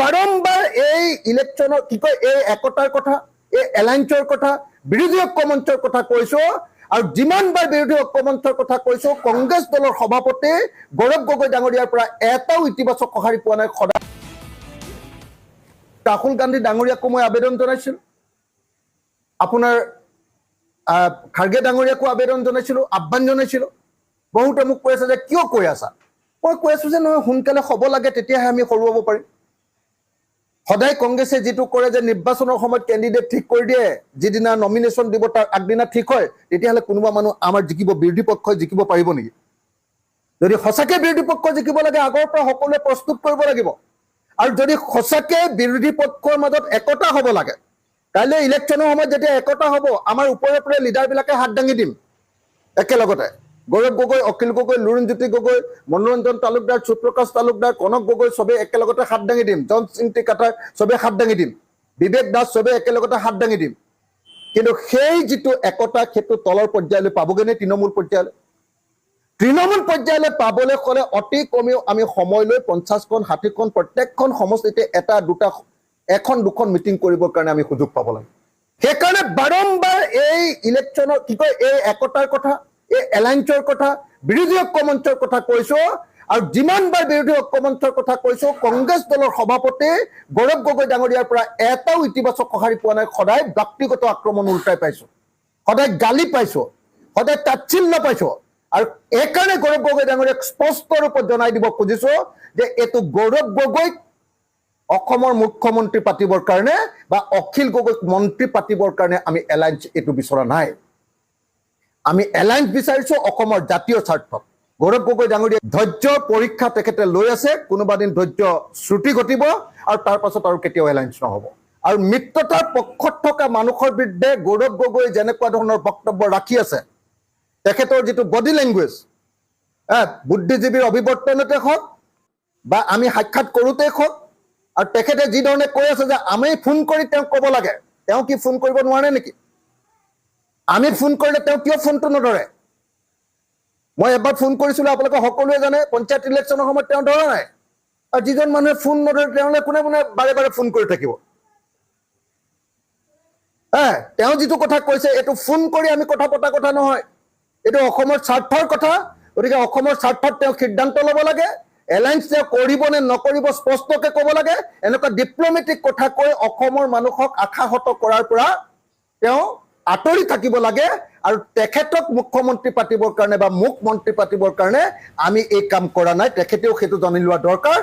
বাৰম্বাৰ এই ইলেকশ্যনৰ কি কয় এই একতাৰ কথা এই এলায়েন্সৰ কথা বিৰোধী ঐক্য মঞ্চৰ কথা কৈছো আৰু যিমানবাৰ বিৰোধী ঐক্য মঞ্চৰ কথা কৈছো কংগ্ৰেছ দলৰ সভাপতি গৌৰৱ গগৈ ডাঙৰীয়াৰ পৰা এটাও ইতিবাচক সঁহাৰি পোৱা নাই। সদায় ৰাহুল গান্ধী ডাঙৰীয়াকো মই আবেদন জনাইছিলো, আপোনাৰ খাৰ্গে ডাঙৰীয়াকো আবেদন জনাইছিলো, আহ্বান জনাইছিলো। বহুতে মোক কৈ আছে যে কিয় কৈ আছা? মই কৈ আছো যে নহয়, সোনকালে হ'ব লাগে, তেতিয়াহে আমি সৰুৱাব পাৰিম। সদায় কংগ্ৰেছে যিটো কৰে যে নিৰ্বাচনৰ সময়ত কেণ্ডিডেট ঠিক কৰি দিয়ে, যিদিনা নমিনেশ্যন দিব তাৰ আগদিনা ঠিক হয়, তেতিয়াহ'লে কোনোবা মানুহ আমাৰ জিকিব, বিৰোধী পক্ষই জিকিব পাৰিব নেকি? যদি সঁচাকৈ বিৰোধী পক্ষ জিকিব লাগে আগৰ পৰা সকলোৱে প্ৰস্তুত কৰিব লাগিব। আৰু যদি সঁচাকৈ বিৰোধী পক্ষৰ মাজত একতা হ'ব লাগে, কাইলৈ ইলেকশ্যনৰ সময়ত যেতিয়া একতা হ'ব, আমাৰ ওপৰে ওপৰে লিডাৰবিলাকে হাত দাঙি দিম একেলগতে। গৌৰৱ গগৈ, অখিল গগৈ, লুৰিণজ্যোতি গগৈ, মনোৰঞ্জন তালুকদাৰ, সুপ্ৰকাশ তালুকদাৰ, কনক গগৈ চবে একেলগতে হাত দাঙি দিম। জন সিং টিকাটাৰ চবে হাত দাঙি দিম, বিবেক দাস চবে একেলগতে হাত দাঙি দিম। কিন্তু সেই যিটো একতা সেইটো তলৰ পৰ্যায়লৈ পাবগৈ নে? তৃণমূল পৰ্যায়লৈ? তৃণমূল পৰ্যায়লৈ পাবলৈ হ'লে অতি কমেও আমি সময় লৈ 50খন 60খন প্ৰত্যেকখন সমষ্টিতে এটা দুটা এখন দুখন মিটিং কৰিবৰ কাৰণে আমি সুযোগ পাব লাগে। সেইকাৰণে বাৰম্বাৰ এই ইলেকশ্যনৰ কি কয় এই একতাৰ কথা এই এলায়েন্সৰ কথা বিৰোধী ঐক্য মঞ্চৰ কথা কৈছো আৰু যিমানবাৰ বিৰোধী ঐক্য মঞ্চৰ কথা কৈছো কংগ্ৰেছ দলৰ সভাপতি গৌৰৱ গগৈ ডাঙৰীয়াৰ পৰা এটাও ইতিবাচক সঁহাৰি পোৱা নাই। সদায় ব্যক্তিগত আক্ৰমণ উল্টাই পাইছো, সদায় গালি পাইছো, সদায় তাচ্ছিল্য পাইছো। আৰু এইকাৰণে গৌৰৱ গগৈ ডাঙৰীয়াক স্পষ্ট ৰূপত জনাই দিব খুজিছো যে এইটো গৌৰৱ গগৈক অসমৰ মুখ্যমন্ত্ৰী পাতিবৰ কাৰণে বা অখিল গগৈক মন্ত্ৰী পাতিবৰ কাৰণে আমি এলায়েন্স এইটো বিচৰা নাই। আমি এলায়েন্স বিচাৰিছো অসমৰ জাতীয় স্বাৰ্থত। গৌৰৱ গগৈ ডাঙৰীয়া ধৈৰ্যৰ পৰীক্ষা তেখেতে লৈ আছে, কোনোবা দিন ধৈৰ্য শ্ৰুতি ঘটিব আৰু তাৰ পাছত আৰু কেতিয়াও এলায়েন্স নহ'ব। আৰু মিত্ৰতাৰ পক্ষত থকা মানুহৰ বিৰুদ্ধে গৌৰৱ গগৈ যেনেকুৱা ধৰণৰ বক্তব্য ৰাখি আছে, তেখেতৰ যিটো বডি লেংগুৱেজ, বুদ্ধিজীৱীৰ অভিৱৰ্তনতে হওক বা আমি সাক্ষাৎ কৰোঁতেই হওক, আৰু তেখেতে যি ধৰণে কৈ আছে যে আমি ফোন কৰি তেওঁক ক'ব লাগে, তেওঁ কি ফোন কৰিব নোৱাৰে নেকি? আমি ফোন কৰিলে তেওঁ কিয় ফোনটো নধৰে? মই এবাৰ ফোন কৰিছিলো, আপোনালোকে সকলোৱে জানে, পঞ্চায়ত ইলেকশ্যনৰ সময়ত তেওঁ ধৰা নাই। আৰু যিজন মানুহে ফোন নধৰে তেওঁলৈ কোনে কোনে বাৰে বাৰে ফোন কৰি থাকিব? তেওঁ যিটো কথা কৈছে এইটো ফোন কৰি আমি কথা পতা কথা নহয়, এইটো অসমৰ স্বাৰ্থৰ কথা। গতিকে অসমৰ স্বাৰ্থত তেওঁ সিদ্ধান্ত ল'ব লাগে। এলায়েন্স তেওঁ কৰিব নে নকৰিব স্পষ্টকৈ ক'ব লাগে। এনেকুৱা ডিপ্ল'মেটিক কথা কৈ অসমৰ মানুহক আশাহত কৰাৰ পৰা তেওঁ আঁতৰি থাকিব লাগে। আৰু তেখেতক মুখ্যমন্ত্ৰী পাতিবৰ কাৰণে বা মোক মন্ত্ৰী পাতিবৰ কাৰণে আমি এই কাম কৰা নাই, তেখেতেও সেইটো জানি লোৱা দৰকাৰ।